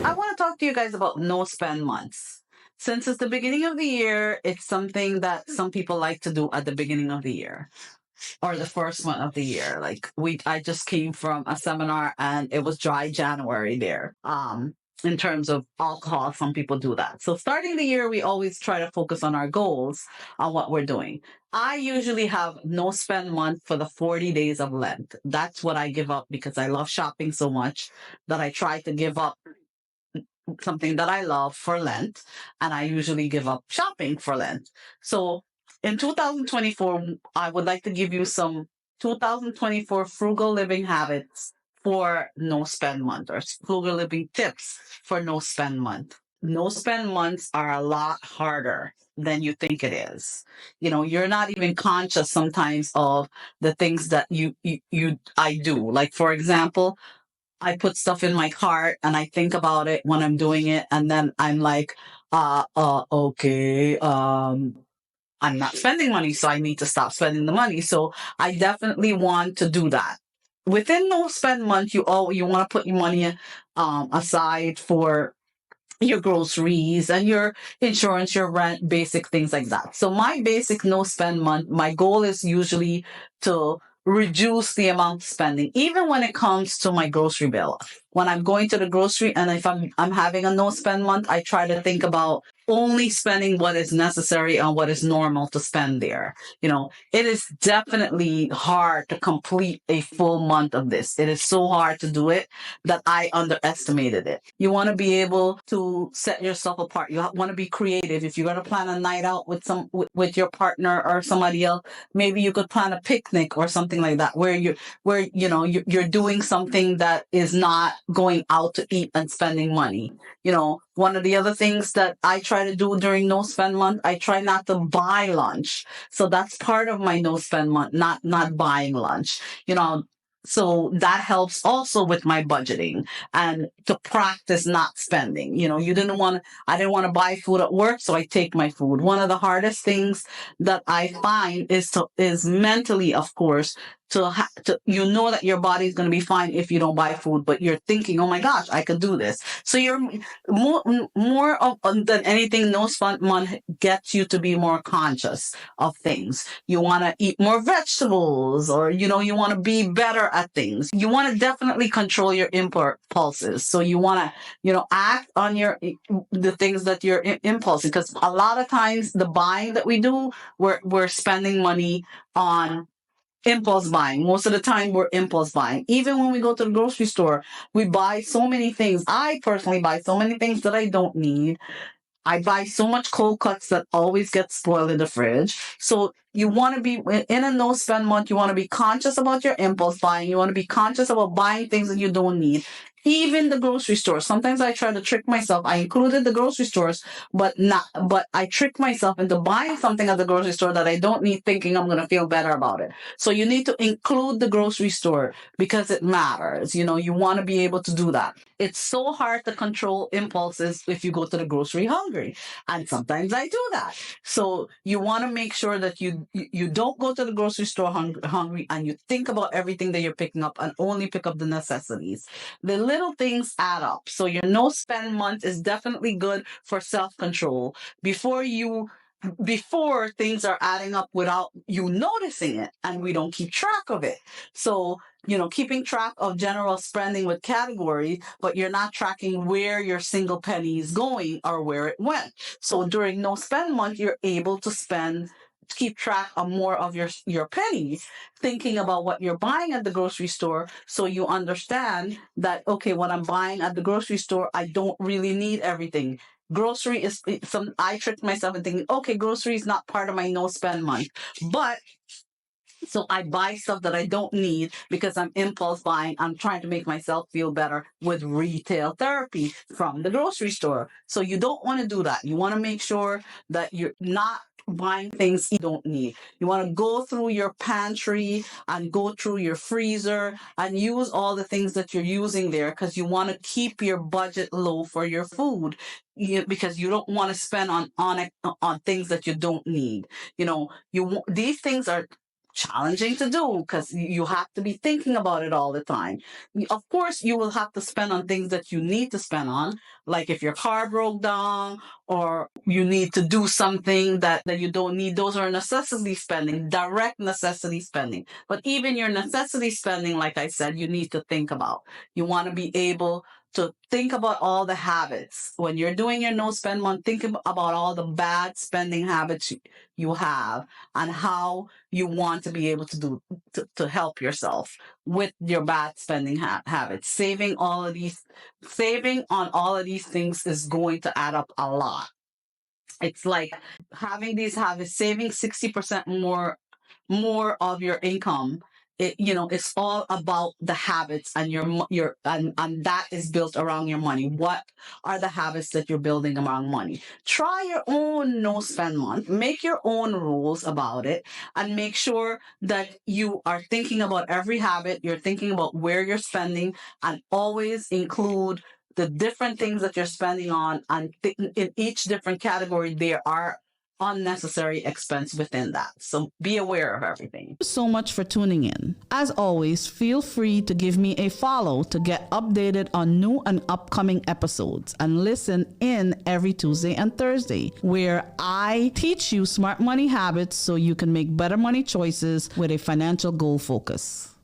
I want to talk to you guys about no spend months. Since it's the beginning of the year, it's something that some people like to do at the beginning of the year or the first month of the year. Like I just came from a seminar and it was dry January there. In terms of alcohol, some people do that. So starting the year, we always try to focus on our goals, on what we're doing. I usually have no spend month for the 40 days of Lent. That's what I give up because I love shopping so much that I try to give up something that I love for Lent, and I usually give up shopping for Lent. So in 2024, I would like to give you some 2024 frugal living habits for no spend month or frugal living tips for no spend month. No spend months are a lot harder than you think it is. You're not even conscious sometimes of the things that I do. Like for example, I put stuff in my cart and I think about it when I'm doing it, and then I'm like, okay, I'm not spending money, so I need to stop spending the money. So I definitely want to do that. Within no spend month, you want to put your money aside for your groceries and your insurance, your rent, basic things like that. So my basic no spend month, my goal is usually to reduce the amount of spending, even when it comes to my grocery bill. When I'm going to the grocery and if I'm having a no spend month, I try to think about only spending what is necessary and what is normal to spend there. It is definitely hard to complete a full month of this. It is so hard to do it that I underestimated it. You want to be able to set yourself apart. You want to be creative. If you're going to plan a night out with your partner or somebody else, maybe you could plan a picnic or something like that, where you're doing something that is not going out to eat and spending money. One of the other things that I try to do during no spend month, I try not to buy lunch. So that's part of my no spend month, not buying lunch. So that helps also with my budgeting and to practice not spending. I didn't want to buy food at work, so I take my food. One of the hardest things that I find is mentally, of course, that your body is going to be fine if you don't buy food, but you're thinking, oh my gosh, I could do this. So you're more than anything, no spend month gets you to be more conscious of things. You want to eat more vegetables, or you want to be better at things. You want to definitely control your impulses. So you want to act on the things that you're impulsing, because a lot of times the buying that we do, we're spending money on impulse buying. Most of the time we're impulse buying. Even when we go to the grocery store, we buy so many things. I personally buy so many things that I don't need. I buy so much cold cuts that always get spoiled in the fridge. So you want to be in a no spend month. You want to be conscious about your impulse buying. You want to be conscious about buying things that you don't need. Even the grocery store. Sometimes I try to trick myself. I included the grocery stores, but I trick myself into buying something at the grocery store that I don't need, thinking I'm going to feel better about it. So you need to include the grocery store because it matters. You want to be able to do that. It's so hard to control impulses if you go to the grocery hungry. And sometimes I do that. So you want to make sure that you don't go to the grocery store hungry, and you think about everything that you're picking up and only pick up the necessities. The little things add up. So your no spend month is definitely good for self-control before things are adding up without you noticing it, and we don't keep track of it. So keeping track of general spending with categories, but you're not tracking where your single penny is going or where it went. So during no spend month, you're able to keep track of more of your pennies, thinking about what you're buying at the grocery store, so you understand that, okay, what I'm buying at the grocery store, I don't really need everything. Grocery is I tricked myself into thinking, okay, grocery is not part of my no spend month, but so I buy stuff that I don't need because I'm impulse buying. I'm trying to make myself feel better with retail therapy from the grocery store. So you don't want to do that. You want to make sure that you're not buying things you don't need. You want to go through your pantry and go through your freezer and use all the things that you're using there, because you want to keep your budget low for your food. Because you don't want to spend on things that you don't need. These things are challenging to do because you have to be thinking about it all the time. Of course, you will have to spend on things that you need to spend on, like if your car broke down or you need to do something that you don't need. Those are necessity spending, direct necessity spending. But even your necessity spending, like I said, you need to think about. You want to be able to think about all the habits. When you're doing your no spend month, think about all the bad spending habits you have and how you want to be able to do to help yourself with your bad spending habits. Saving on all of these things is going to add up a lot. It's like having these habits, saving 60% more of your income. It's all about the habits and and that is built around your money. What are the habits that you're building around money? Try your own no spend month, make your own rules about it, and make sure that you are thinking about every habit, you're thinking about where you're spending, and always include the different things that you're spending on, and in each different category there are unnecessary expense within that. So be aware of everything. Thank you so much for tuning in. As always, feel free to give me a follow to get updated on new and upcoming episodes, and listen in every Tuesday and Thursday, where I teach you smart money habits so you can make better money choices with a financial goal focus.